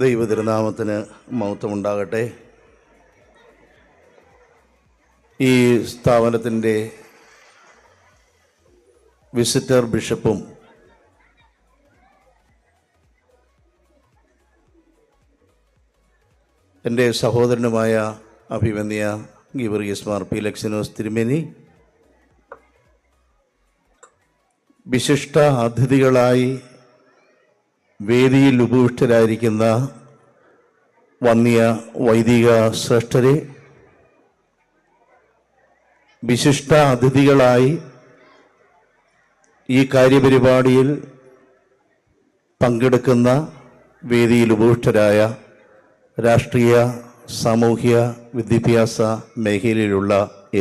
ദൈവ തിരുനാമത്തിന് മഹത്വമുണ്ടാകട്ടെ. ഈ സ്ഥാപനത്തിൻ്റെ വിസിറ്റർ ബിഷപ്പും എൻ്റെ സഹോദരനുമായ അഭിമന്യ ഗീവർഗീസ് മാർ പീലക്സിനോസ് തിരുമേനി, വിശിഷ്ട അതിഥികളായി വേദിയിൽ ഉപവിഷ്ടരായിരിക്കുന്ന വന്യ വൈദിക ശ്രേഷ്ഠരെ, വിശിഷ്ട അതിഥികളായി ഈ കാര്യപരിപാടിയിൽ പങ്കെടുക്കുന്ന വേദിയിൽ ഉപവിഷ്ടരായ രാഷ്ട്രീയ, സാമൂഹ്യ, വിദ്യാഭ്യാസ മേഖലയിലുള്ള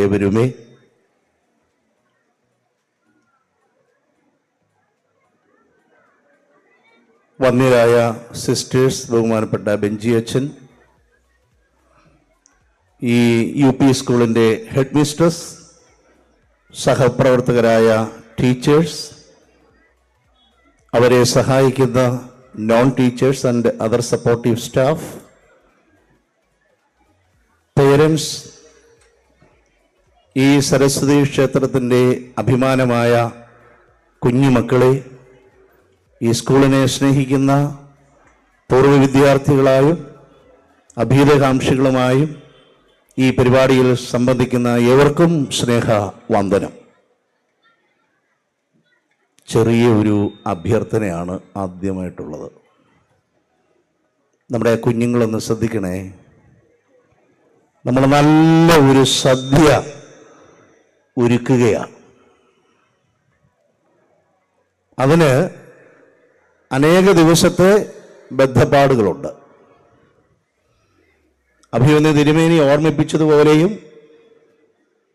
ഏവരുമേ, വന്യരായ സിസ്റ്റേഴ്സ്, ബഹുമാനപ്പെട്ട ബെഞ്ചി അച്ഛൻ, ഈ UP സ്കൂളിൻ്റെ ഹെഡ് മിസ്ട്രസ്, സഹപ്രവർത്തകരായ ടീച്ചേഴ്സ്, അവരെ സഹായിക്കുന്ന non teachers and other supportive staff, parents, ഈ സരസ്വതി ക്ഷേത്രത്തിൻ്റെ അഭിമാനമായ കുഞ്ഞുമക്കളെ, ഈ സ്കൂളിനെ സ്നേഹിക്കുന്ന പൂർവ്വ വിദ്യാർത്ഥികളായും അഭീതകാംക്ഷികളുമായും ഈ പരിപാടിയിൽ സംബന്ധിക്കുന്ന ഏവർക്കും സ്നേഹ വന്ദനം. ചെറിയ ഒരു അഭ്യർത്ഥനയാണ് ആദ്യമായിട്ടുള്ളത്. നമ്മുടെ കുഞ്ഞുങ്ങളൊന്ന് ശ്രദ്ധിക്കണേ. നമ്മൾ നല്ല ഒരു സദ്യ ഒരുക്കുകയാണ്. അതിന് അനേക ദിവസത്തെ ബദ്ധപ്പാടുകളുണ്ട്. അഭിമന്യ തിരുമേനി ഓർമ്മിപ്പിച്ചതുപോലെയും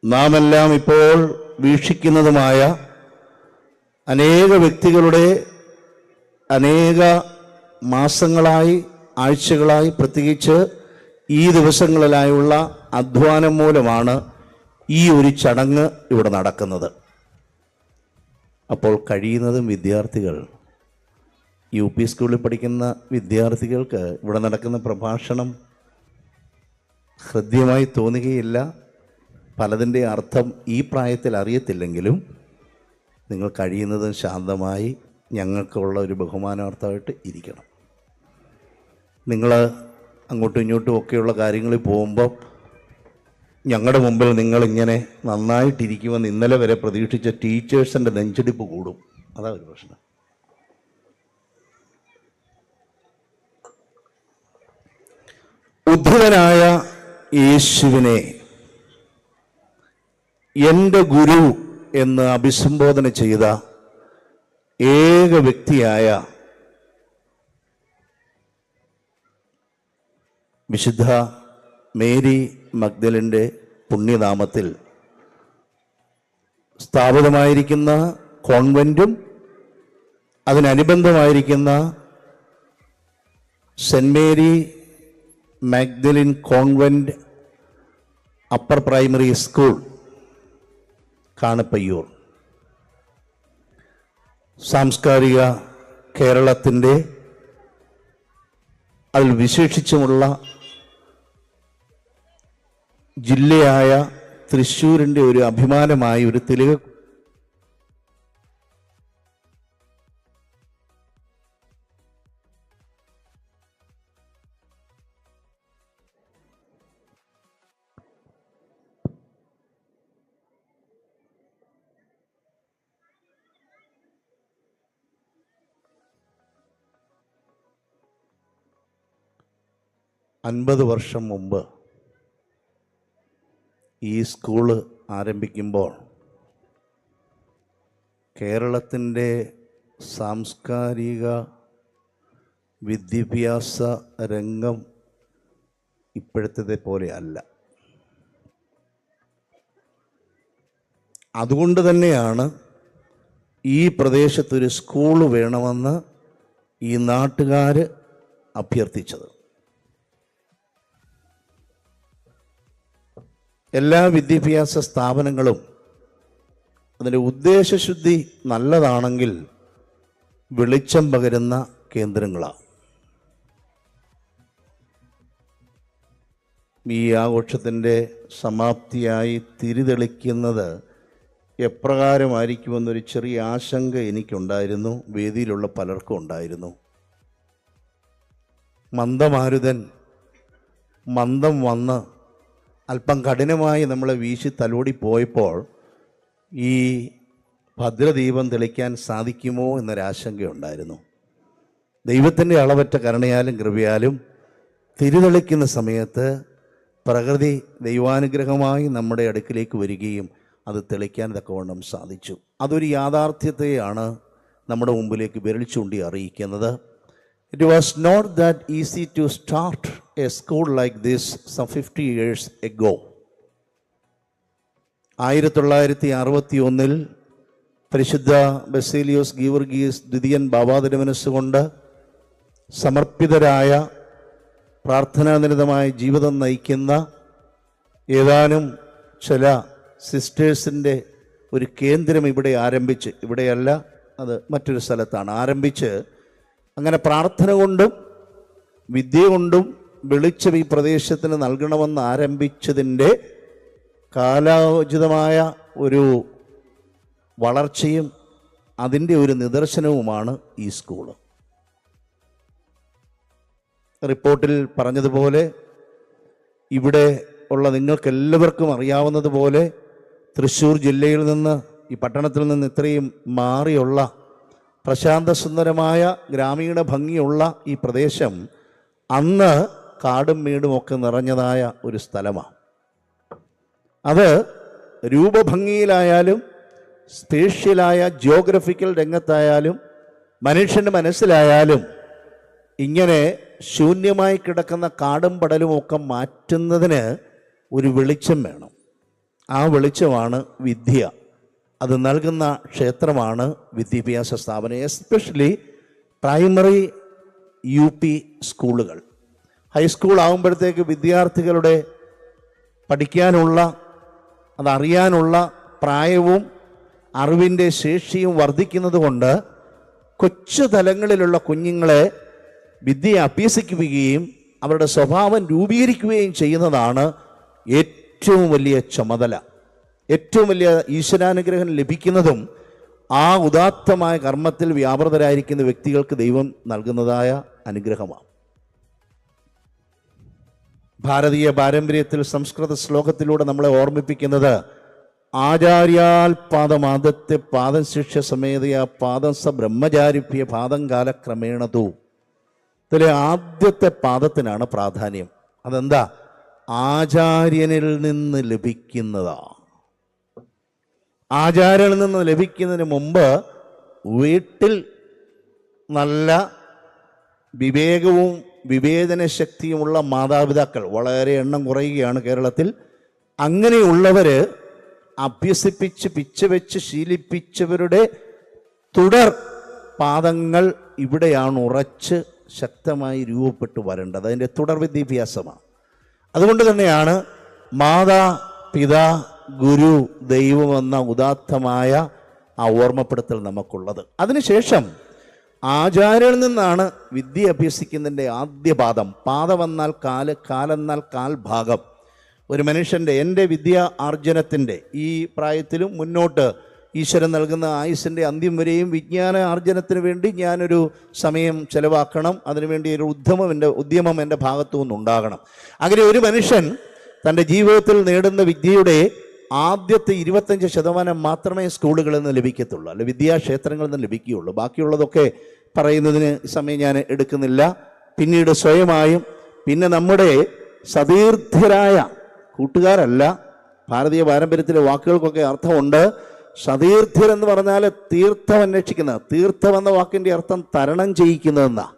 നാം എല്ലാം ഇപ്പോൾ വീക്ഷിക്കുന്നതുമായ അനേക വ്യക്തികളുടെ അനേക മാസങ്ങളായി, ആഴ്ചകളായി, പ്രത്യേകിച്ച് ഈ ദിവസങ്ങളിലായുള്ള അധ്വാനം മൂലമാണ് ഈ ഒരു ചടങ്ങ് ഇവിടെ നടക്കുന്നത്. അപ്പോൾ കഴിയുന്നതും വിദ്യാർത്ഥികൾ, UP സ്കൂളിൽ പഠിക്കുന്ന വിദ്യാർത്ഥികൾക്ക് ഇവിടെ നടക്കുന്ന പ്രഭാഷണം ഹൃദ്യമായി തോന്നുകയില്ല. പലതിൻ്റെ അർത്ഥം ഈ പ്രായത്തിൽ അറിയത്തില്ലെങ്കിലും നിങ്ങൾ കഴിയുന്നതും ശാന്തമായി ഞങ്ങൾക്കുള്ള ഒരു ബഹുമാനാർത്ഥമായിട്ട് ഇരിക്കണം. നിങ്ങൾ അങ്ങോട്ടും ഇങ്ങോട്ടും ഒക്കെയുള്ള കാര്യങ്ങളിൽ പോകുമ്പോൾ ഞങ്ങളുടെ മുമ്പിൽ നിങ്ങളിങ്ങനെ നന്നായിട്ടിരിക്കുമെന്ന് ഇന്നലെ വരെ പ്രതീക്ഷിച്ച ടീച്ചേഴ്സിൻ്റെ നെഞ്ചിടിപ്പ് കൂടും. അതാ ഒരു പ്രശ്നം. ഉദ്ധിതനായ യേശുവിനെ എൻ്റെ ഗുരു എന്ന് അഭിസംബോധന ചെയ്ത ഏക വ്യക്തിയായ വിശുദ്ധ മേരി മഗ്ദലിൻ്റെ പുണ്യനാമത്തിൽ സ്ഥാപിതമായിരിക്കുന്ന കോൺവെൻറ്റും അതിനനുബന്ധമായിരിക്കുന്ന saint Mary Magdalene convent upper primary school, Kanappayyur, സാംസ്കാരിക കേരളത്തിൻ്റെ, അതിൽ വിശേഷിച്ചുമുള്ള ജില്ലയായ തൃശ്ശൂരിൻ്റെ ഒരു അഭിമാനമായ ഒരു തെലുങ്ക് അൻപത് വർഷം മുമ്പ് ഈ സ്കൂള് ആരംഭിക്കുമ്പോൾ കേരളത്തിൻ്റെ സാംസ്കാരിക വിദ്യാഭ്യാസ രംഗം ഇപ്പോഴത്തെ പോലെ അല്ല. അതുകൊണ്ട് തന്നെയാണ് ഈ പ്രദേശത്തൊരു സ്കൂൾ വേണമെന്ന് ഈ നാട്ടുകാർ അഭ്യർത്ഥിച്ചത്. എല്ലാ വിദ്യാഭ്യാസ സ്ഥാപനങ്ങളും അതിൻ്റെ ഉദ്ദേശശുദ്ധി നല്ലതാണെങ്കിൽ വെളിച്ചം പകരുന്ന കേന്ദ്രങ്ങളാണ്. ഈ ആഘോഷത്തിൻ്റെ സമാപ്തിയായി തിരിതെളിക്കുന്നത് എപ്രകാരമായിരിക്കുമെന്നൊരു ചെറിയ ആശങ്ക എനിക്കുണ്ടായിരുന്നു, വേദിയിലുള്ള പലർക്കും ഉണ്ടായിരുന്നു. മന്ദമാരുതൻ മന്ദം വന്ന് അല്പം കഠിനമായി നമ്മളെ വീശി തലോടി പോയപ്പോൾ ഈ ഭദ്രദീപം തെളിക്കാൻ സാധിക്കുമോ എന്നൊരാശങ്കയുണ്ടായിരുന്നു. ദൈവത്തിൻ്റെ അളവറ്റ കരുണയാലും കൃപയാലും തിരിതെളിക്കുന്ന സമയത്ത് പ്രകൃതി ദൈവാനുഗ്രഹമായി നമ്മുടെ അടുക്കിലേക്ക് വരികയും അത് തെളിക്കാൻ തക്കവണ്ണം സാധിച്ചു. അതൊരു യാഥാർത്ഥ്യത്തെയാണ് നമ്മുടെ മുമ്പിലേക്ക് വിരൽ ചൂണ്ടി അറിയിക്കുന്നത്. It was not that easy to start a school like this some 50 years ago. 1961 പരിശുദ്ധ ബസേലിയോസ് ഗീവർഗീസ് ദ്വിതീയൻ ബാബാതിരുമനസ്സുകൊണ്ട് സമർപ്പിതരായ പ്രാർത്ഥനാനിരതമായ ജീവിതം നയിക്കുന്ന ഏതാനും ചില സിസ്റ്റേഴ്സിൻ്റെ ഒരു കേന്ദ്രം ഇവിടെ ആരംഭിച്ച്, ഇവിടെയല്ല, അത് മറ്റൊരു സ്ഥലത്താണ് ആരംഭിച്ച്, അങ്ങനെ പ്രാർത്ഥന കൊണ്ടും വിദ്യ കൊണ്ടും വെളിച്ചം ഈ പ്രദേശത്തിന് നൽകണമെന്ന് ആരംഭിച്ചതിൻ്റെ കാലോചിതമായ ഒരു വളർച്ചയും അതിൻ്റെ ഒരു നിദർശനവുമാണ് ഈ സ്കൂള്. റിപ്പോർട്ടിൽ പറഞ്ഞതുപോലെ ഇവിടെ ഉള്ള നിങ്ങൾക്കെല്ലാവർക്കും അറിയാവുന്നതുപോലെ തൃശ്ശൂർ ജില്ലയിൽ നിന്ന്, ഈ പട്ടണത്തിൽ നിന്ന് ഇത്രയും മാറിയുള്ള പ്രശാന്തസുന്ദരമായ ഗ്രാമീണ ഭംഗിയുള്ള ഈ പ്രദേശം അന്ന് കാടും വീടും ഒക്കെ നിറഞ്ഞതായ ഒരു സ്ഥലമാണ്. അത് രൂപഭംഗിയിലായാലും സ്പേഷ്യലായ ജിയോഗ്രഫിക്കൽ രംഗത്തായാലും മനുഷ്യൻ്റെ മനസ്സിലായാലും ഇങ്ങനെ ശൂന്യമായി കിടക്കുന്ന കാടും പടലും ഒക്കെ മാറ്റുന്നതിന് ഒരു വെളിച്ചം വേണം. ആ വെളിച്ചമാണ് വിദ്യ. അത് നൽകുന്ന ക്ഷേത്രമാണ് വിദ്യാഭ്യാസ സ്ഥാപനം, എസ്പെഷ്യലി പ്രൈമറി UP സ്കൂളുകൾ. ഹൈസ്കൂൾ ആകുമ്പോഴത്തേക്ക് വിദ്യാർത്ഥികളുടെ പഠിക്കാനുള്ള, അതറിയാനുള്ള പ്രായവും അറിവിൻ്റെ ശേഷിയും വർദ്ധിക്കുന്നത് കൊണ്ട് കൊച്ചു തലങ്ങളിലുള്ള കുഞ്ഞുങ്ങളെ വിദ്യ അഭ്യസിക്കുകയും അവരുടെ സ്വഭാവം രൂപീകരിക്കുകയും ചെയ്യുന്നതാണ് ഏറ്റവും വലിയ ചുമതല. ഏറ്റവും വലിയ ഈശ്വരാനുഗ്രഹം ലഭിക്കുന്നതും ആ ഉദാത്തമായ കർമ്മത്തിൽ വ്യാപൃതരായിരിക്കുന്ന വ്യക്തികൾക്ക് ദൈവം നൽകുന്നതായ അനുഗ്രഹമാണ്. ഭാരതീയ പാരമ്പര്യത്തിൽ സംസ്കൃത ശ്ലോകത്തിലൂടെ നമ്മളെ ഓർമ്മിപ്പിക്കുന്നത് ആചാര്യാൽ പാദമാദത്തെ പാദം ശിഷ്യ സമേതയ പാദം സ ബ്രഹ്മചാരിഭ്യ പാദം കാലക്രമേണതു. ഇതിലെ ആദ്യത്തെ പാദത്തിനാണ് പ്രാധാന്യം. അതെന്താ? ആചാര്യനിൽ നിന്ന് ലഭിക്കുന്നതാ. ആചാര്യനിൽ നിന്ന് ലഭിക്കുന്നതിന് മുമ്പ് വീട്ടിൽ നല്ല വിവേകവും വിവേചന ശക്തിയുമുള്ള മാതാപിതാക്കൾ വളരെ എണ്ണം കുറയുകയാണ് കേരളത്തിൽ. അങ്ങനെയുള്ളവർ അഭ്യസിപ്പിച്ച് പിച്ചവെച്ച് ശീലിപ്പിച്ചവരുടെ തുടർ പാദങ്ങൾ ഇവിടെയാണ് ഉറച്ച് ശക്തമായി രൂപപ്പെട്ടു വരേണ്ടത്. അതിൻ്റെ തുടർ വിദ്യാഭ്യാസമാണ്. അതുകൊണ്ട് തന്നെയാണ് മാതാ പിതാ ഗുരു ദൈവമെന്ന ഉദാത്തമായ ആ ഓർമ്മപ്പെടുത്തൽ നമുക്കുള്ളത്. അതിനുശേഷം ആചാര്യനിൽ നിന്നാണ് വിദ്യ അഭ്യസിക്കുന്നതിൻ്റെ ആദ്യ പാദം. പാദമെന്നാൽ കാല്, കാലെന്നാൽ കാൽ ഭാഗം. ഒരു മനുഷ്യൻ്റെ, എൻ്റെ വിദ്യാ ആർജനത്തിൻ്റെ ഈ പ്രായത്തിലും മുന്നോട്ട് ഈശ്വരൻ നൽകുന്ന ആയുസ്സിൻ്റെ അന്ത്യം വരെയും വിജ്ഞാന ആർജനത്തിന് വേണ്ടി ഞാനൊരു സമയം ചെലവാക്കണം. അതിനുവേണ്ടി ഒരു ഉദ്യമം എൻ്റെ ഭാഗത്തു നിന്നുണ്ടാകണം. അങ്ങനെ ഒരു മനുഷ്യൻ തൻ്റെ ജീവിതത്തിൽ നേടുന്ന വിദ്യയുടെ ആദ്യത്തെ 25% മാത്രമേ സ്കൂളുകളിൽ നിന്ന് ലഭിക്കത്തുള്ളൂ, അല്ലെ വിദ്യാക്ഷേത്രങ്ങളിൽ നിന്ന് ലഭിക്കുകയുള്ളൂ. ബാക്കിയുള്ളതൊക്കെ പറയുന്നതിന് സമയം ഞാൻ എടുക്കുന്നില്ല. പിന്നീട് സ്വയമായും, പിന്നെ നമ്മുടെ സതീർത്ഥരായ കൂട്ടുകാരല്ല, ഭാരതീയ പാരമ്പര്യത്തിലെ വാക്കുകൾക്കൊക്കെ അർത്ഥമുണ്ട്. സതീർത്ഥരെന്ന് പറഞ്ഞാൽ തീർത്ഥം അന്വേഷിക്കുന്ന, തീർത്ഥം എന്ന വാക്കിൻ്റെ അർത്ഥം തരണം ചെയ്യിക്കുന്നതെന്നാണ്.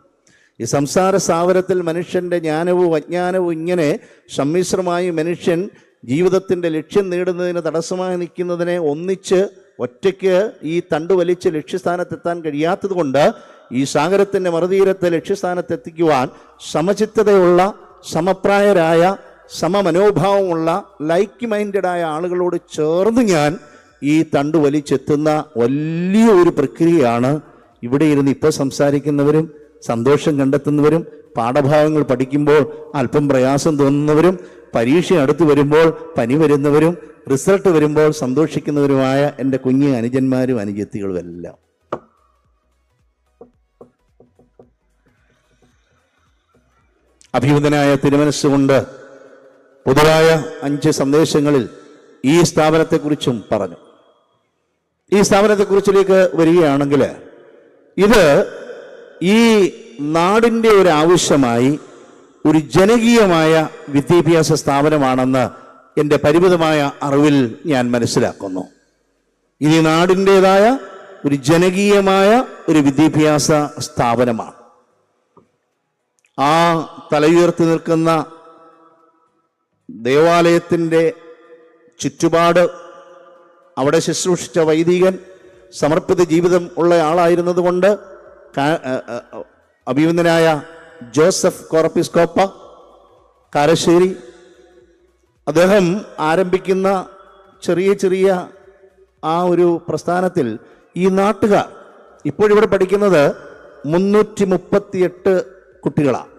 ഈ സംസാര സാഗരത്തിൽ മനുഷ്യൻ്റെ ജ്ഞാനവും അജ്ഞാനവും ഇങ്ങനെ സമ്മിശ്രമായി മനുഷ്യൻ ജീവിതത്തിൻ്റെ ലക്ഷ്യം നേടുന്നതിന് തടസ്സമായി നിൽക്കുന്നതിനെ ഒന്നിച്ച് ഒറ്റയ്ക്ക് ഈ തണ്ടു വലിച്ച് ലക്ഷ്യസ്ഥാനത്തെത്താൻ കഴിയാത്തത് കൊണ്ട് ഈ സാഗരത്തിൻ്റെ മറുതീരത്തെ ലക്ഷ്യസ്ഥാനത്തെത്തിക്കുവാൻ സമചിത്തതയുള്ള, സമപ്രായരായ, സമമനോഭാവമുള്ള, ലൈക്ക് മൈൻഡഡായ ആളുകളോട് ചേർന്ന് ഞാൻ ഈ തണ്ടു വലിച്ചെത്തുന്ന വലിയ ഒരു പ്രക്രിയയാണ് ഇവിടെ ഇരുന്ന് ഇപ്പോൾ സംസാരിക്കുന്നവരും സന്തോഷം കണ്ടെത്തുന്നവരും, പാഠഭാഗങ്ങൾ പഠിക്കുമ്പോൾ അല്പം പ്രയാസം തോന്നുന്നവരും, പരീക്ഷ അടുത്ത് വരുമ്പോൾ പനി വരുന്നവരും, റിസൾട്ട് വരുമ്പോൾ സന്തോഷിക്കുന്നവരുമായ എൻ്റെ കുഞ്ഞു അനുജന്മാരും അനുജത്തികളും എല്ലാം. അഭിമുഖനായ തിരുമനസ്സുകൊണ്ട് പൊതുവായ 5 സന്ദേശങ്ങളിൽ ഈ സ്ഥാപനത്തെക്കുറിച്ചും പറഞ്ഞു. ഈ സ്ഥാപനത്തെക്കുറിച്ചിലേക്ക് വരികയാണെങ്കിൽ, ഇത് ഈ നാടിൻ്റെ ഒരു ആവശ്യമായി ഒരു ജനകീയമായ വിദ്യാഭ്യാസ സ്ഥാപനമാണെന്ന് എൻ്റെ പരിമിതമായ അറിവിൽ ഞാൻ മനസ്സിലാക്കുന്നു. ഇത് നാടിൻ്റെതായ ഒരു ജനകീയമായ ഒരു വിദ്യാഭ്യാസ സ്ഥാപനമാണ്. ആ തലയുയർത്തി നിൽക്കുന്ന ദേവാലയത്തിൻ്റെ ചുറ്റുപാട്, അവിടെ ശുശ്രൂഷിച്ച വൈദികൻ സമർപ്പിത ജീവിതം ഉള്ള ആളായിരുന്നത് കൊണ്ട് അഭിനന്ദനായ ജോസഫ് കോറപ്പിസ്കോപ്പ കാരശ്ശേരി, അദ്ദേഹം ആരംഭിക്കുന്ന ചെറിയ ചെറിയ ആ ഒരു പ്രസ്ഥാനത്തിൽ ഈ നാട്ടുകാർ ഇപ്പോഴിവിടെ പഠിക്കുന്നത് 338 കുട്ടികളാണ്.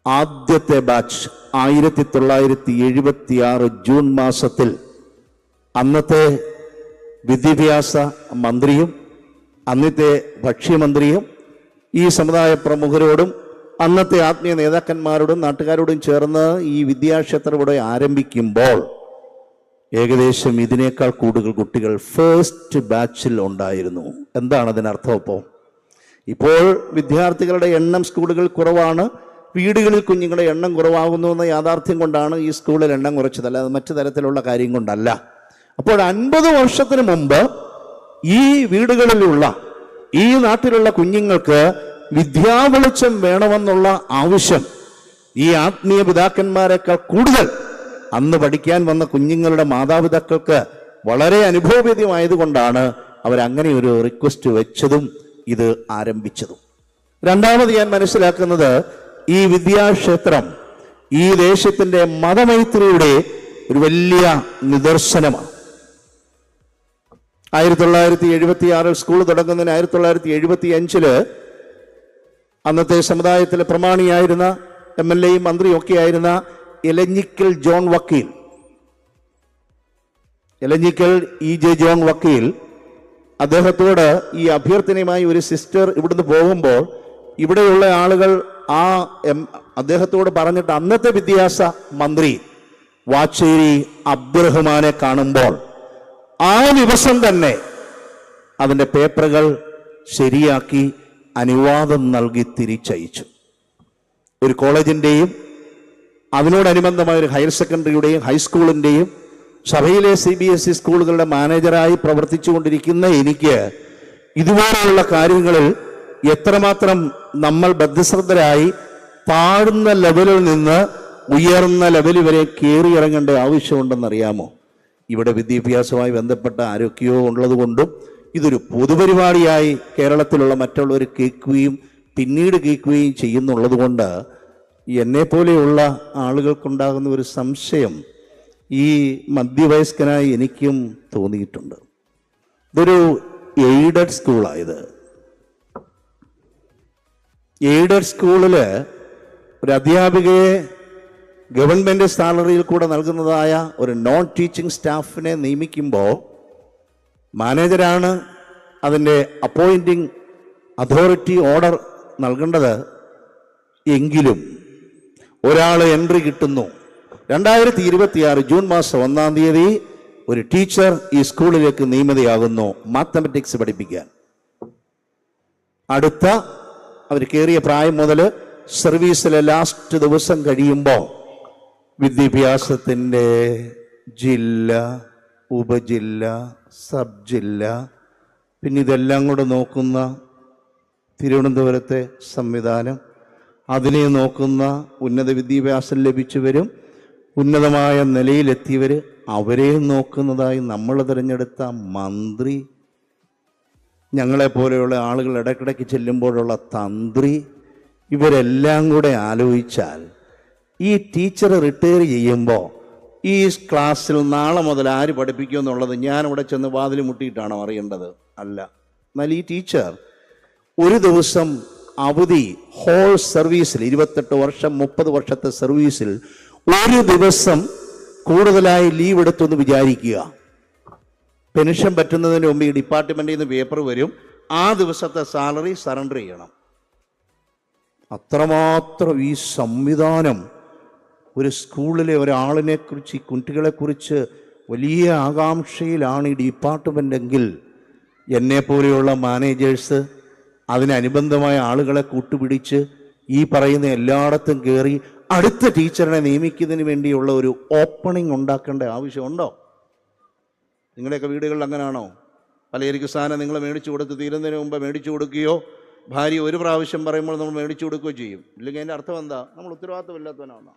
ആദ്യത്തെ ബാച്ച് 1976 ജൂൺ മാസത്തിൽ അന്നത്തെ വിദ്യാഭ്യാസ മന്ത്രിയും അന്നത്തെ ഭക്ഷ്യമന്ത്രിയും ഈ സമുദായ പ്രമുഖരോടും അന്നത്തെ ആത്മീയ നേതാക്കന്മാരോടും നാട്ടുകാരോടും ചേർന്ന് ഈ വിദ്യാക്ഷേത്രം ഇവിടെ ആരംഭിക്കുമ്പോൾ ഏകദേശം ഇതിനേക്കാൾ കൂടുതൽ കുട്ടികൾ ഫസ്റ്റ് ബാച്ചിൽ ഉണ്ടായിരുന്നു. എന്താണ് അതിനർത്ഥം? ഇപ്പോൾ വിദ്യാർത്ഥികളുടെ എണ്ണം സ്കൂളുകൾ കുറവാണ്, വീടുകളിൽ കുഞ്ഞുങ്ങളുടെ എണ്ണം കുറവാകുന്നു എന്ന യാഥാർത്ഥ്യം കൊണ്ടാണ് ഈ സ്കൂളിൽ എണ്ണം കുറച്ചത്, അല്ലാതെ മറ്റു തരത്തിലുള്ള കാര്യം കൊണ്ടല്ല. അപ്പോൾ 50 വർഷത്തിന് മുമ്പ് ഈ വീടുകളിലുള്ള ഈ നാട്ടിലുള്ള കുഞ്ഞുങ്ങൾക്ക് വിദ്യാവെളിച്ചം വേണമെന്നുള്ള ആവശ്യം ഈ ആത്മീയ പിതാക്കന്മാരെക്കാൾ കൂടുതൽ അന്ന് പഠിക്കാൻ വന്ന കുഞ്ഞുങ്ങളുടെ മാതാപിതാക്കൾക്ക് വളരെ അനുഭവവേദ്യമായതുകൊണ്ടാണ് അവരങ്ങനെ ഒരു റിക്വസ്റ്റ് വെച്ചതും ഇത് ആരംഭിച്ചതും. രണ്ടാമത് ഞാൻ മനസ്സിലാക്കുന്നത്, ഈ വിദ്യാക്ഷേത്രം ഈ ദേശത്തിൻ്റെ മതമൈത്രിയുടെ ഒരു വലിയ നിദർശനമാണ്. 1976 സ്കൂൾ തുടങ്ങുന്നതിന് 1975 അന്നത്തെ സമുദായത്തിലെ പ്രമാണിയായിരുന്ന MLA മന്ത്രിയും ഒക്കെ ആയിരുന്ന എലഞ്ഞിക്കൽ ജോൺ വക്കീൽ, എലഞ്ഞിക്കൽ EJ ജോൺ വക്കീൽ, അദ്ദേഹത്തോട് ഈ അഭ്യർത്ഥനയുമായി ഒരു സിസ്റ്റർ ഇവിടുന്ന് പോകുമ്പോൾ ഇവിടെയുള്ള ആളുകൾ അദ്ദേഹത്തോട് പറഞ്ഞിട്ട് അന്നത്തെ വിദ്യാഭ്യാസ മന്ത്രി വാച്ചേരി അബ്ദുറഹ്മാനെ കാണുമ്പോൾ ആ ദിവസം തന്നെ അതിൻ്റെ പേപ്പറുകൾ ശരിയാക്കി അനുവാദം നൽകി തിരിച്ചയച്ചു. ഒരു കോളേജിൻ്റെയും അതിനോടനുബന്ധമായ ഒരു ഹയർ സെക്കൻഡറിയുടെയും ഹൈസ്കൂളിൻ്റെയും സഭയിലെ CBSE സ്കൂളുകളുടെ മാനേജറായി പ്രവർത്തിച്ചു കൊണ്ടിരിക്കുന്ന എനിക്ക് ഇതുപോലെയുള്ള കാര്യങ്ങളിൽ എത്രമാത്രം നമ്മൾ ബദ്ധശ്രദ്ധരായി താഴ്ന്ന ലെവലിൽ നിന്ന് ഉയർന്ന ലെവലിൽ വരെ കയറിയിറങ്ങേണ്ട ആവശ്യമുണ്ടെന്നറിയാമോ? ഇവിടെ വിദ്യാഭ്യാസവുമായി ബന്ധപ്പെട്ട ആരൊക്കെയോ ഉള്ളതുകൊണ്ടും ഇതൊരു പൊതുപരിപാടിയായി കേരളത്തിലുള്ള മറ്റുള്ളവർ കേൾക്കുകയും പിന്നീട് കേൾക്കുകയും ചെയ്യുന്നുള്ളത് കൊണ്ട് എന്നെപ്പോലെയുള്ള ആളുകൾക്കുണ്ടാകുന്ന ഒരു സംശയം ഈ മധ്യവയസ്കനായി എനിക്കും തോന്നിയിട്ടുണ്ട്. ഇതൊരു എയ്ഡഡ് സ്കൂളായത്. എയ്ഡഡ് സ്കൂളിൽ ഒരു അധ്യാപികയെ ഗവൺമെൻറ് സാലറിയിൽ കൂടെ നൽകുന്നതായ ഒരു നോൺ ടീച്ചിങ് സ്റ്റാഫിനെ നിയമിക്കുമ്പോൾ മാനേജരാണ് അതിൻ്റെ അപ്പോയിൻറ്റിംഗ് അതോറിറ്റി ഓർഡർ നൽകേണ്ടത്. എങ്കിലും ഒരാൾ എൻട്രി കിട്ടുന്നു. 2026 ജൂൺ മാസം 1-ാം തീയതി ഒരു ടീച്ചർ ഈ സ്കൂളിലേക്ക് നിയമിതയാകുന്നു മാത്തമാറ്റിക്സ് പഠിപ്പിക്കാൻ. അടുത്ത അവർ കയറിയ പ്രായം മുതൽ സർവീസിലെ ലാസ്റ്റ് ദിവസം കഴിയുമ്പോൾ വിദ്യാഭ്യാസത്തിൻ്റെ ജില്ല, ഉപജില്ല, സബ് ജില്ല, പിന്നെ ഇതെല്ലാം കൂടെ നോക്കുന്ന തിരുവനന്തപുരത്തെ സംവിധാനം, അതിനെ നോക്കുന്ന ഉന്നത വിദ്യാഭ്യാസം ലഭിച്ചവരും ഉന്നതമായ നിലയിലെത്തിയവർ, അവരെ നോക്കുന്നതായി നമ്മൾ തിരഞ്ഞെടുത്ത മന്ത്രി, ഞങ്ങളെപ്പോലെയുള്ള ആളുകൾ ഇടയ്ക്കിടയ്ക്ക് ചെല്ലുമ്പോഴുള്ള തന്ത്രി, ഇവരെല്ലാം കൂടെ ആലോചിച്ചാൽ ഈ ടീച്ചർ റിട്ടയർ ചെയ്യുമ്പോൾ ഈ ക്ലാസ്സിൽ നാളെ മുതൽ ആര് പഠിപ്പിക്കുമെന്നുള്ളത് ഞാനിവിടെ ചെന്ന് വാതിൽ മുട്ടിയിട്ടാണോ അറിയേണ്ടത്? അല്ല. എന്നാൽ ഈ ടീച്ചർ ഒരു ദിവസം അവധി ഹോൾ സർവീസിൽ 28 വർഷം 30 വർഷത്തെ സർവീസിൽ ഒരു ദിവസം കൂടുതലായി ലീവ് എടുത്തെന്ന് വിചാരിക്കുക. പെൻഷൻ പറ്റുന്നതിന് മുമ്പ് ഈ ഡിപ്പാർട്ട്മെന്റിൽ നിന്ന് പേപ്പർ വരും, ആ ദിവസത്തെ സാലറി സറണ്ടർ ചെയ്യണം. അത്രമാത്രം ഈ സംവിധാനം ഒരു സ്കൂളിലെ ഒരാളിനെ കുറിച്ച്, ഈ കുട്ടികളെക്കുറിച്ച് വലിയ ആകാംക്ഷയിലാണ് ഈ ഡിപ്പാർട്ട്മെൻ്റെങ്കിൽ എന്നെപ്പോലെയുള്ള മാനേജേഴ്സ് അതിനനുബന്ധമായ ആളുകളെ കൂട്ടുപിടിച്ച് ഈ പറയുന്ന എല്ലായിടത്തും കയറി അടുത്ത ടീച്ചറിനെ നിയമിക്കുന്നതിന് വേണ്ടിയുള്ള ഒരു ഓപ്പണിംഗ് ഉണ്ടാക്കേണ്ട ആവശ്യമുണ്ടോ? നിങ്ങളുടെയൊക്കെ വീടുകളിൽ അങ്ങനെയാണോ? പലചരക്ക് സാധനം നിങ്ങൾ മേടിച്ചു കൊടുത്ത് തീരുന്നതിന് മുമ്പ് മേടിച്ചു കൊടുക്കുകയോ, ഭാര്യ ഒരു പ്രാവശ്യം പറയുമ്പോൾ നമ്മൾ മേടിച്ചു കൊടുക്കുകയോ ചെയ്യും. ഇല്ലെങ്കിൽ അതിൻ്റെ അർത്ഥം എന്താ? നമ്മൾ ഉത്തരവാദിത്തമില്ലാത്തവനാണ്.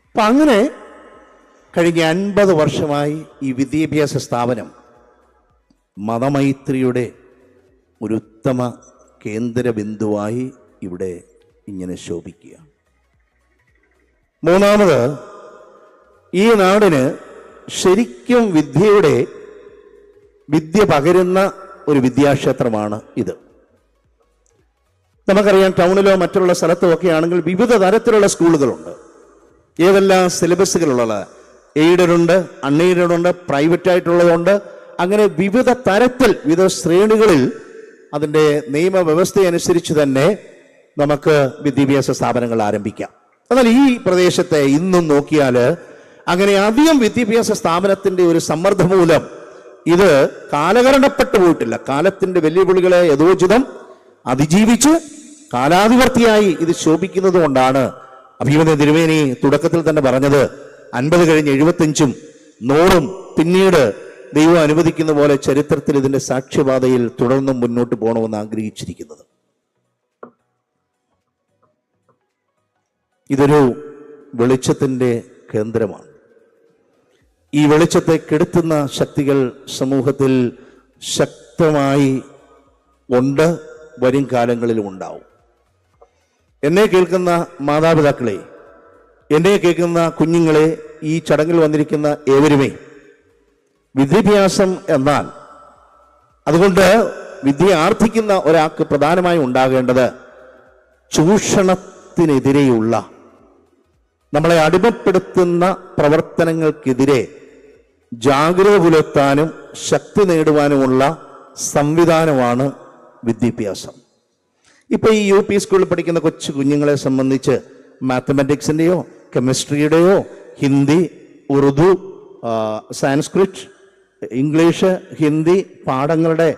അപ്പം അങ്ങനെ കഴിഞ്ഞ 50 വർഷമായി ഈ വിദ്യാഭ്യാസ സ്ഥാപനം മതമൈത്രിയുടെ ഒരു ഉത്തമ കേന്ദ്ര ബിന്ദുവായി ഇവിടെ ഇങ്ങനെ ശോഭിക്കുക. മൂന്നാമത്, ഈ നാടിന് ശരിക്കും വിദ്യ പകരുന്ന ഒരു വിദ്യാക്ഷേത്രമാണ് ഇത്. നമുക്കറിയാം, ടൗണിലോ മറ്റുള്ള സ്ഥലത്തോ ഒക്കെ ആണെങ്കിൽ വിവിധ തരത്തിലുള്ള സ്കൂളുകളുണ്ട്. ഏതെല്ലാം സിലബസുകളുള്ള, എയ്ഡഡ് ഉണ്ട്, അൺഎയ്ഡഡ് ഉണ്ട്, പ്രൈവറ്റ് ആയിട്ടുള്ളതുണ്ട്. അങ്ങനെ വിവിധ തരത്തിൽ, വിവിധ ശ്രേണികളിൽ അതിൻ്റെ നിയമവ്യവസ്ഥയനുസരിച്ച് തന്നെ നമുക്ക് വിദ്യാഭ്യാസ സ്ഥാപനങ്ങൾ ആരംഭിക്കാം. എന്നാൽ ഈ പ്രദേശത്തെ ഇന്നും നോക്കിയാൽ അങ്ങനെ അധികം വിദ്യാഭ്യാസ സ്ഥാപനത്തിൻ്റെ ഒരു സമ്മർദ്ദം മൂലം ഇത് കാലഹരണപ്പെട്ടു പോയിട്ടില്ല. കാലത്തിൻ്റെ വെല്ലുവിളികളെ യഥോചിതം അതിജീവിച്ച് കാലാധിവർത്തിയായി ഇത് ശോഭിക്കുന്നത് കൊണ്ടാണ് അഭിമന്യ തിരുമേനി തുടക്കത്തിൽ തന്നെ പറഞ്ഞത് 50 കഴിഞ്ഞ് 75 100 പിന്നീട് ദൈവം അനുവദിക്കുന്ന പോലെ ചരിത്രത്തിൽ ഇതിന്റെ സാക്ഷ്യപാതയിൽ തുടർന്നും മുന്നോട്ട് പോകണമെന്ന് ആഗ്രഹിച്ചിരിക്കുന്നത്. ഇതൊരു വെളിച്ചത്തിൻ്റെ കേന്ദ്രമാണ്. ഈ വെളിച്ചത്തെ കെടുത്തുന്ന ശക്തികൾ സമൂഹത്തിൽ ശക്തമായി ഉണ്ട്, വരും കാലങ്ങളിലും ഉണ്ടാവും. എന്നെ കേൾക്കുന്ന മാതാപിതാക്കളെ, എന്നെ കേൾക്കുന്ന കുഞ്ഞുങ്ങളെ, ഈ ചടങ്ങിൽ വന്നിരിക്കുന്ന ഏവരുമേ, വിദ്യാഭ്യാസം എന്നാൽ, അതുകൊണ്ട് വിദ്യ ആർജിക്കുന്ന ഒരാൾക്ക് പ്രധാനമായും ഉണ്ടാകേണ്ടത് ചൂഷണത്തിനെതിരെയുള്ള, നമ്മളെ അടിമപ്പെടുത്തുന്ന പ്രവർത്തനങ്ങൾക്കെതിരെ ജാഗ്രത പുലർത്താനും ശക്തി നേടുവാനുമുള്ള സംവിധാനമാണ് വിദ്യാഭ്യാസം. ഇപ്പൊ ഈ UP സ്കൂളിൽ പഠിക്കുന്ന കൊച്ചു കുഞ്ഞുങ്ങളെ സംബന്ധിച്ച് മാത്തമാറ്റിക്സിൻ്റെയോ കെമിസ്ട്രിയുടെയോ ഹിന്ദി, ഉറുദു, സാൻസ്ക്രിറ്റ്, ഇംഗ്ലീഷ്, ഹിന്ദി പാഠങ്ങളുടെ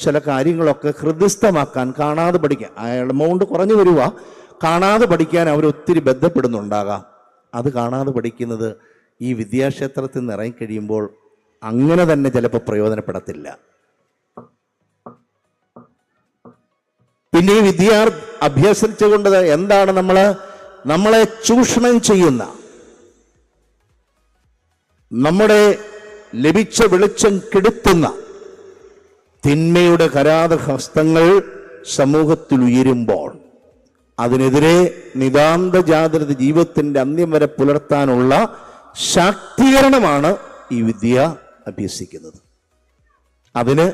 ചില കാര്യങ്ങളൊക്കെ ഹൃദയസ്ഥമാക്കാൻ, കാണാതെ പഠിക്കാൻ, എമൗണ്ട് കുറഞ്ഞു വരിക, കാണാതെ പഠിക്കാൻ അവരൊത്തിരി ബന്ധപ്പെടുന്നുണ്ടാകാം. അത് കാണാതെ പഠിക്കുന്നത് ഈ വിദ്യാക്ഷേത്രത്തിൽ നിന്ന് ഇറങ്ങിക്കഴിയുമ്പോൾ അങ്ങനെ തന്നെ ചിലപ്പോൾ പ്രയോജനപ്പെടത്തില്ല. പിന്നെ ഈ അഭ്യസിച്ചുകൊണ്ട് എന്താണ് നമ്മളെ ചൂഷണം ചെയ്യുന്ന, നമ്മുടെ ലഭിച്ച വെളിച്ചം കെടുത്തുന്ന തിന്മയുടെ കരാതഹസ്തങ്ങൾ സമൂഹത്തിൽ ഉയരുമ്പോൾ അതിനെതിരെ നിതാന്ത ജാഗ്രത ജീവിതത്തിന്റെ അന്ത്യം വരെ പുലർത്താനുള്ള ശാക്തീകരണമാണ് ഈ വിദ്യ അഭ്യസിക്കുന്നത്. അതിന്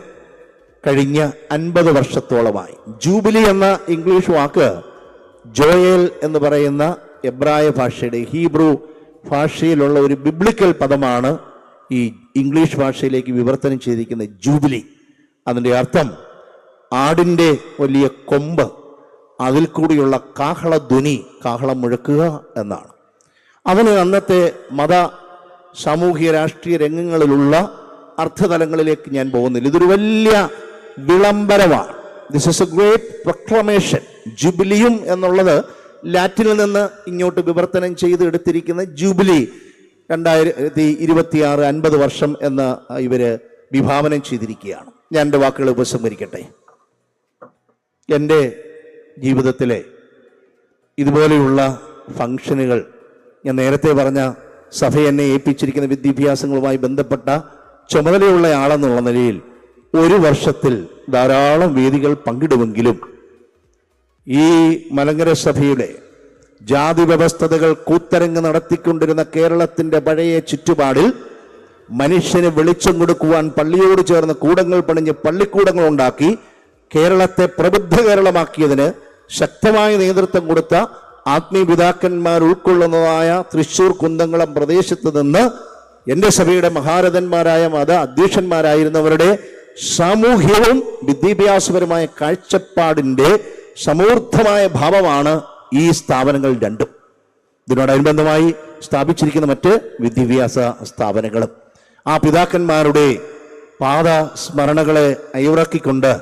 കഴിഞ്ഞ 50 വർഷത്തോളമായി ജൂബിലി എന്ന ഇംഗ്ലീഷ് വാക്ക് ജോയേൽ എന്ന് പറയുന്ന എബ്രായ ഭാഷയുടെ, ഹീബ്രു ഭാഷയിലുള്ള ഒരു ബിബ്ലിക്കൽ പദമാണ് ഈ ഇംഗ്ലീഷ് ഭാഷയിലേക്ക് വിവർത്തനം ചെയ്തിരിക്കുന്ന ജൂബിലി. അതിൻ്റെ അർത്ഥം ആടിൻ്റെ വലിയ കൊമ്പ്, അതിൽ കൂടിയുള്ള കാഹളധ്വനി, കാഹളം മുഴക്കുക എന്നാണ്. അതിന് അന്നത്തെ മത സാമൂഹിക രാഷ്ട്രീയ രംഗങ്ങളിലുള്ള അർത്ഥതലങ്ങളിലേക്ക് ഞാൻ പോകുന്നില്ല. ഇതൊരു വലിയ വിളംബരമാണ്. This is a great proclamation. ജൂബിലിയും എന്നുള്ളത് ലാറ്റിനിൽ നിന്ന് ഇങ്ങോട്ട് വിവർത്തനം ചെയ്ത് എടുത്തിരിക്കുന്ന ജൂബിലി 2026 50 വർഷം എന്ന് ഇവര് വിഭാവനം ചെയ്തിരിക്കുകയാണ്. ഞാൻ എൻ്റെ വാക്കുകൾ ഉപസംഹരിക്കട്ടെ. എൻ്റെ ജീവിതത്തിലെ ഇതുപോലെയുള്ള ഫംഗ്ഷനുകൾ, ഞാൻ നേരത്തെ പറഞ്ഞ സഭ എന്നെ ഏൽപ്പിച്ചിരിക്കുന്ന വിദ്യാഭ്യാസങ്ങളുമായി ബന്ധപ്പെട്ട ചുമതലയുള്ള ആളെന്നുള്ള നിലയിൽ ഒരു വർഷത്തിൽ ധാരാളം വേദികൾ പങ്കിടുമെങ്കിലും ഈ മലങ്കര സഭയുടെ ജാതി വ്യവസ്ഥതകൾ കൂത്തരങ്ങ് നടത്തിക്കൊണ്ടിരുന്ന കേരളത്തിൻ്റെ പഴയ ചുറ്റുപാടിൽ മനുഷ്യന് വെളിച്ചം കൊടുക്കുവാൻ പള്ളിയോട് ചേർന്ന് കൂടങ്ങൾ പണിഞ്ഞ് പള്ളിക്കൂടങ്ങൾ ഉണ്ടാക്കി കേരളത്തെ പ്രബുദ്ധ കേരളമാക്കിയതിന് ശക്തമായ നേതൃത്വം കൊടുത്ത ആത്മീയ പിതാക്കന്മാർ ഉൾക്കൊള്ളുന്നതായ തൃശ്ശൂർ കുന്തംകുളം പ്രദേശത്ത് നിന്ന് എൻ്റെ സഭയുടെ മഹാരഥന്മാരായ മത അധ്യക്ഷന്മാരായിരുന്നവരുടെ സാമൂഹ്യവും വിദ്യാഭ്യാസപരമായ കാഴ്ചപ്പാടിൻ്റെ സമൂർദ്ധമായ ഭാവമാണ് ഈ സ്ഥാപനങ്ങൾ രണ്ടും. ഇതിനോടനുബന്ധമായി സ്ഥാപിച്ചിരിക്കുന്ന മറ്റ് വിദ്യാഭ്യാസ സ്ഥാപനങ്ങളും ആ പിതാക്കന്മാരുടെ പാദസ്മരണകളെ അയവിറക്കിക്കൊണ്ട്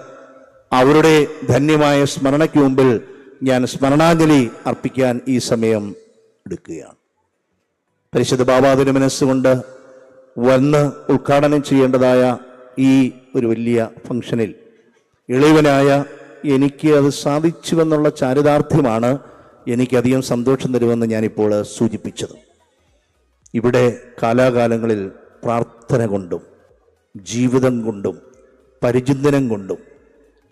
അവരുടെ ധന്യമായ സ്മരണയ്ക്ക് മുമ്പിൽ ഞാൻ സ്മരണാഞ്ജലി അർപ്പിക്കാൻ ഈ സമയം എടുക്കുകയാണ്. പരിശുദ്ധ ബാബാദിന മനസ്സുകൊണ്ട് വന്ന് ഉദ്ഘാടനം ചെയ്യേണ്ടതായ ഈ ഒരു വലിയ ഫംഗ്ഷനിൽ ഇളയവനായ എനിക്ക് അത് സാധിച്ചുവെന്നുള്ള ചാരിതാർത്ഥ്യമാണ് എനിക്കധികം സന്തോഷം തരുമെന്ന് ഞാനിപ്പോൾ സൂചിപ്പിച്ചത്. ഇവിടെ കാലാകാലങ്ങളിൽ പ്രാർത്ഥന കൊണ്ടും ജീവിതം കൊണ്ടും പരിചിന്തനം കൊണ്ടും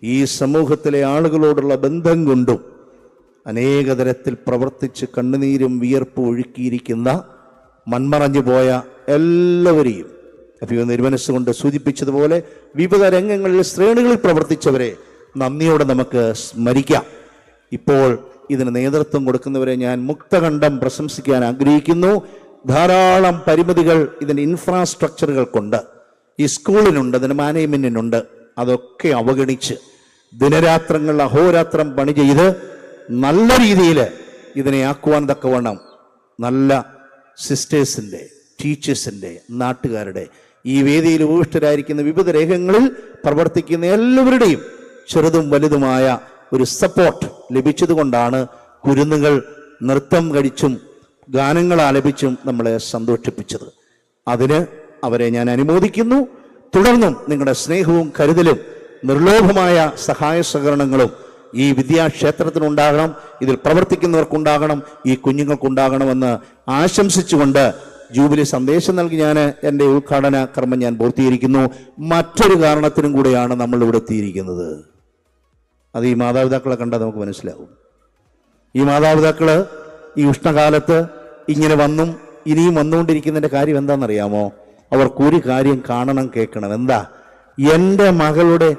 ഈ സമൂഹത്തിലെ ആളുകളോടുള്ള ബന്ധം കൊണ്ടും അനേക തരത്തിൽ പ്രവർത്തിച്ച് കണ്ണുനീരും വിയർപ്പും ഒഴുക്കിയിരിക്കുന്ന മൺമറഞ്ഞു പോയ എല്ലാവരെയും അഭിമന്യ തിരുമനസ്സുകൊണ്ട് സൂചിപ്പിച്ചതുപോലെ വിവിധ രംഗങ്ങളിൽ ശ്രേണികളിൽ പ്രവർത്തിച്ചവരെ നന്ദിയോടെ നമുക്ക് സ്മരിക്കാം. ഇപ്പോൾ ഇതിന് നേതൃത്വം കൊടുക്കുന്നവരെ ഞാൻ മുക്തകണ്ഠം പ്രശംസിക്കാൻ ആഗ്രഹിക്കുന്നു. ധാരാളം പരിമിതികൾ ഇതിൻ്റെ ഇൻഫ്രാസ്ട്രക്ചറുകൾക്കുണ്ട്, ഈ സ്കൂളിനുണ്ട്, അതിന് മാനേജ്മെൻറ്റിനുണ്ട്. അതൊക്കെ അവഗണിച്ച് ദിനരാത്രങ്ങൾ അഹോരാത്രം പണി ചെയ്ത് നല്ല രീതിയിൽ ഇതിനെ ആക്കുവാൻ തക്കവണ്ണം നല്ല സിസ്റ്റേഴ്സിൻ്റെ, ടീച്ചേഴ്സിൻ്റെ, നാട്ടുകാരുടെ, ഈ വേദിയിൽ ഉപവിഷ്ടരായിരിക്കുന്ന വിവിധ രംഗങ്ങളിൽ പ്രവർത്തിക്കുന്ന എല്ലാവരുടെയും ചെറുതും വലുതുമായ ഒരു സപ്പോർട്ട് ലഭിച്ചതുകൊണ്ടാണ് കുരുന്നുകൾ നൃത്തം കഴിച്ചും ഗാനങ്ങൾ ആലപിച്ചും നമ്മളെ സന്തോഷിപ്പിച്ചത്. അതിന് അവരെ ഞാൻ അനുമോദിക്കുന്നു. തുടർന്നും നിങ്ങളുടെ സ്നേഹവും കരുതലും നിർലോഭമായ സഹായ സഹകരണങ്ങളും ഈ വിദ്യാക്ഷേത്രത്തിനുണ്ടാകണം, ഇതിൽ പ്രവർത്തിക്കുന്നവർക്കുണ്ടാകണം, ഈ കുഞ്ഞുങ്ങൾക്കുണ്ടാകണമെന്ന് ആശംസിച്ചുകൊണ്ട് ജൂബിലി സന്ദേശം നൽകി ഞാൻ എൻ്റെ ഉദ്ഘാടന കർമ്മം ഞാൻ പൂർത്തീകരിക്കുന്നു. മറ്റൊരു കാരണത്തിനും കൂടെയാണ് നമ്മൾ ഇവിടെ എത്തിയിരിക്കുന്നത്. അത് ഈ മാതാപിതാക്കളെ കണ്ടാൽ നമുക്ക് മനസ്സിലാവും. ഈ മാതാപിതാക്കൾ ഈ ഉഷ്ണകാലത്ത് ഇങ്ങനെ വന്നും ഇനിയും വന്നുകൊണ്ടിരിക്കുന്നതിൻ്റെ കാര്യം എന്താണെന്നറിയാമോ? അവർക്കൊരു കാര്യം കാണണം, കേൾക്കണം. എന്താ? എൻ്റെ മകളുടെ,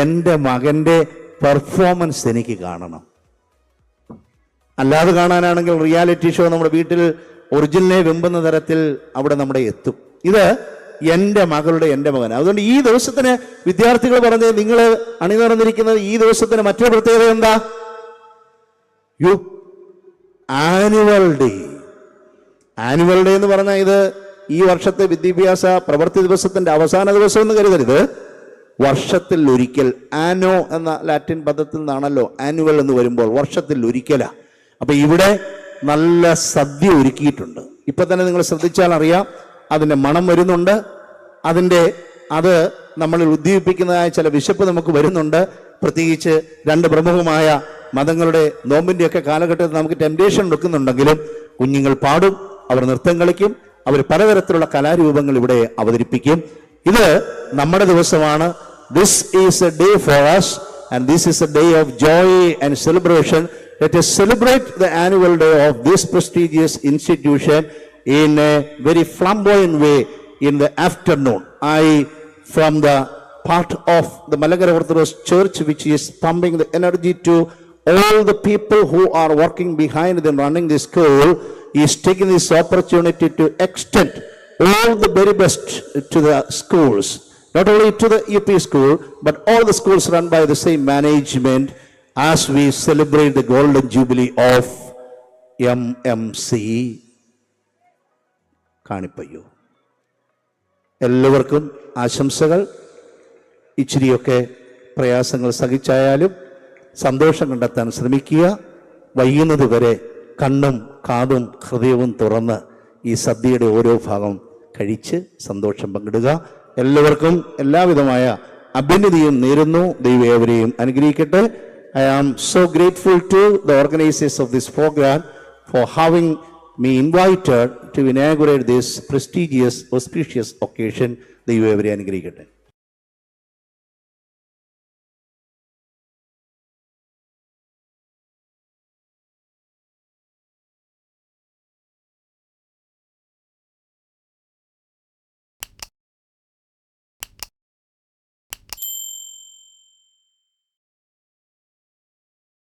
എൻ്റെ മകൻ്റെ പെർഫോമൻസ് എനിക്ക് കാണണം. അല്ലാതെ കാണാനാണെങ്കിൽ റിയാലിറ്റി ഷോ നമ്മുടെ വീട്ടിൽ ഒറിജിനലെ വെമ്പുന്ന തരത്തിൽ അവിടെ നമ്മുടെ എത്തും. ഇത് എൻ്റെ മകളുടെ, എൻ്റെ മകൻ. അതുകൊണ്ട് ഈ ദിവസത്തിന് വിദ്യാർത്ഥികൾ പറഞ്ഞ് നിങ്ങൾ അണിനിറന്നിരിക്കുന്നത് ഈ ദിവസത്തിന് മറ്റൊരു പ്രത്യേകത എന്താ? Annual day. ആനുവൽ ഡേ എന്ന് പറഞ്ഞാൽ ഇത് ഈ വർഷത്തെ വിദ്യാഭ്യാസ പ്രവൃത്തി ദിവസത്തിന്റെ അവസാന ദിവസം എന്ന് കരുതരുത്. വർഷത്തിൽ ഒരിക്കൽ. ആനോ എന്ന ലാറ്റിൻ പദത്തിൽ നിന്നാണല്ലോ ആനുവൽ എന്ന് വരുമ്പോൾ വർഷത്തിൽ ഒരിക്കലാ. അപ്പൊ ഇവിടെ നല്ല സദ്യ ഒരുക്കിയിട്ടുണ്ട്. ഇപ്പൊ തന്നെ നിങ്ങൾ ശ്രദ്ധിച്ചാൽ അറിയാം, അതിന്റെ മണം വരുന്നുണ്ട്. അത് നമ്മളിൽ ഉദ്ദീപിക്കുന്നതായ ചില വിശപ്പ് നമുക്ക് വരുന്നുണ്ട്. പ്രത്യേകിച്ച് രണ്ട് പ്രമുഖമായ മതങ്ങളുടെ നോമ്പിൻ്റെയൊക്കെ കാലഘട്ടത്തിൽ നമുക്ക് ടെംപ്റ്റേഷൻ എടുക്കുന്നുണ്ടെങ്കിലും കുഞ്ഞുങ്ങൾ പാടും, അവർ നൃത്തം കളിക്കും, അവർ പലതരത്തിലുള്ള കലാരൂപങ്ങൾ ഇവിടെ അവതരിപ്പിക്കും. ഇത് നമ്മുടെ ദിവസമാണ്. This is a day for us and this is a day of joy and celebration. Let us celebrate the annual day of this prestigious institution in a very flamboyant way in the afternoon. From the part of the Malankara Orthodox Church, which is pumping the energy to all the people who are working behind them running the school, is taking this opportunity to extend all the very best to the schools, not only to the UP school, but all the schools run by the same management, as we celebrate the golden jubilee of MMC Kanipayyur. എല്ലാവർക്കും ആശംസകൾ. ഇച്ചിരിയൊക്കെ പ്രയാസങ്ങൾ സഹിച്ചായാലും സന്തോഷം കണ്ടെത്താൻ ശ്രമിക്കുക. വൈകുന്നത് വരെ കണ്ണും കാതും ഹൃദയവും തുറന്ന് ഈ സദ്യയുടെ ഓരോ ഭാഗം കഴിച്ച് സന്തോഷം പങ്കിടുക. എല്ലാവർക്കും എല്ലാവിധമായ അഭിനന്ദനവും നേരുന്നു. ദൈവം ഏവരെയും അനുഗ്രഹിക്കട്ടെ. I am so grateful to the organizers of this program for having me invited to inaugurate this prestigious, auspicious occasion. ദൈവം ഏവരെയും അനുഗ്രഹിക്കട്ടെ.